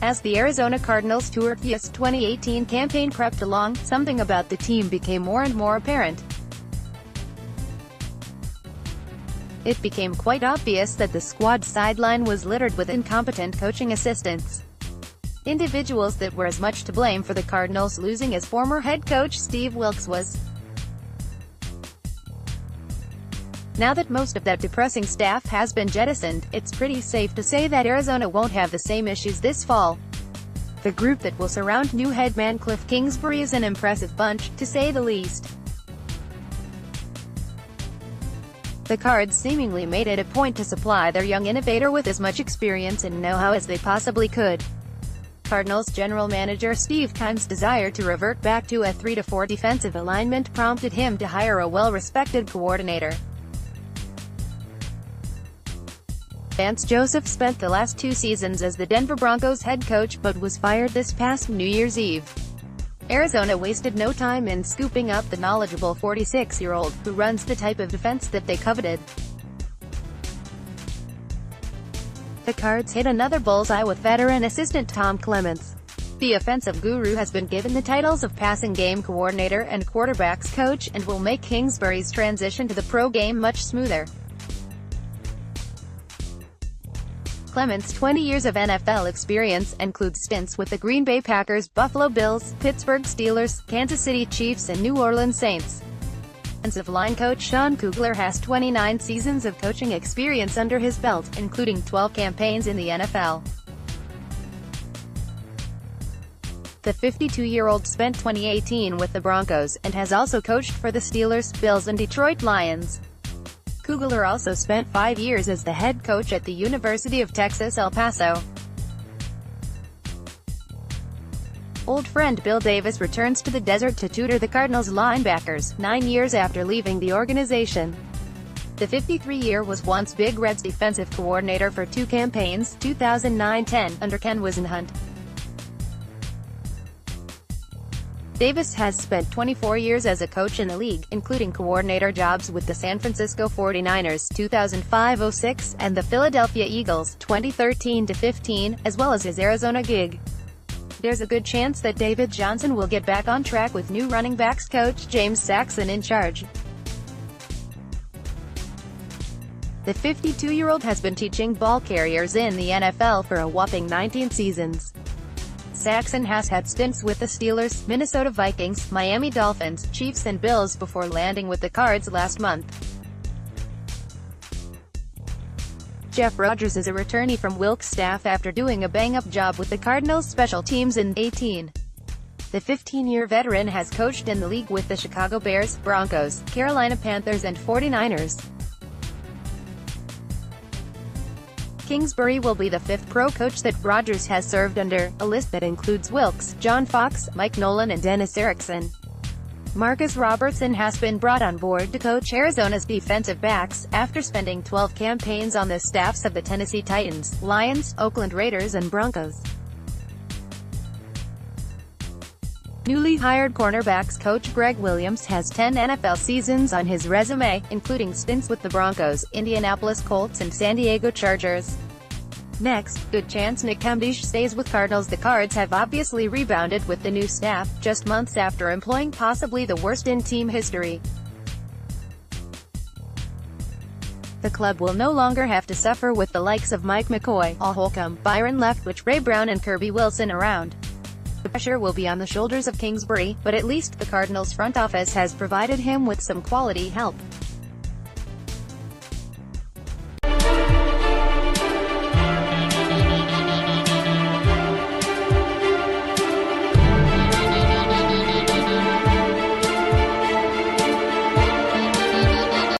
As the Arizona Cardinals' torturous 2018 campaign crept along, something about the team became more and more apparent. It became quite obvious that the squad's sideline was littered with incompetent coaching assistants. Individuals that were as much to blame for the Cardinals losing as former head coach Steve Wilks was. Now that most of that depressing staff has been jettisoned, it's pretty safe to say that Arizona won't have the same issues this fall. The group that will surround new head man Cliff Kingsbury is an impressive bunch, to say the least. The Cards seemingly made it a point to supply their young innovator with as much experience and know-how as they possibly could. Cardinals general manager Steve Wilks' desire to revert back to a 3-4 defensive alignment prompted him to hire a well-respected coordinator. Vance Joseph spent the last 2 seasons as the Denver Broncos head coach, but was fired this past New Year's Eve. Arizona wasted no time in scooping up the knowledgeable 46-year-old, who runs the type of defense that they coveted. The Cards hit another bullseye with veteran assistant Tom Clements. The offensive guru has been given the titles of passing game coordinator and quarterbacks coach, and will make Kingsbury's transition to the pro game much smoother. Clements' 20 years of NFL experience includes stints with the Green Bay Packers, Buffalo Bills, Pittsburgh Steelers, Kansas City Chiefs and New Orleans Saints. Offensive line coach Sean Kugler has 29 seasons of coaching experience under his belt, including 12 campaigns in the NFL. The 52-year-old spent 2018 with the Broncos, and has also coached for the Steelers, Bills and Detroit Lions. Kugler also spent 5 years as the head coach at the University of Texas El Paso. Old friend Bill Davis returns to the desert to tutor the Cardinals linebackers, 9 years after leaving the organization. The 53-year was once Big Red's defensive coordinator for 2 campaigns, 2009-10, under Ken Whisenhunt. Davis has spent 24 years as a coach in the league, including coordinator jobs with the San Francisco 49ers 2005-06 and the Philadelphia Eagles 2013-15, as well as his Arizona gig. There's a good chance that David Johnson will get back on track with new running backs coach James Saxon in charge. The 52-year-old has been teaching ball carriers in the NFL for a whopping 19 seasons. Saxon has had stints with the Steelers, Minnesota Vikings, Miami Dolphins, Chiefs and Bills before landing with the Cards last month. Jeff Rodgers is a returnee from Wilks' staff after doing a bang-up job with the Cardinals' special teams in 2018. The 15-year veteran has coached in the league with the Chicago Bears, Broncos, Carolina Panthers and 49ers. Kingsbury will be the 5th pro coach that Rodgers has served under, a list that includes Wilks, John Fox, Mike Nolan and Dennis Erickson. Marcus Robertson has been brought on board to coach Arizona's defensive backs, after spending 12 campaigns on the staffs of the Tennessee Titans, Lions, Oakland Raiders and Broncos. Newly hired cornerbacks coach Greg Williams has 10 NFL seasons on his resume, including stints with the Broncos, Indianapolis Colts and San Diego Chargers. Next, good chance Nick Camdish stays with Cardinals. The Cards have obviously rebounded with the new staff, just months after employing possibly the worst in team history. The club will no longer have to suffer with the likes of Mike McCoy, Al Holcomb, Byron Leftwich, Ray Brown and Kirby Wilson around. The pressure will be on the shoulders of Kingsbury, but at least the Cardinals front office has provided him with some quality help.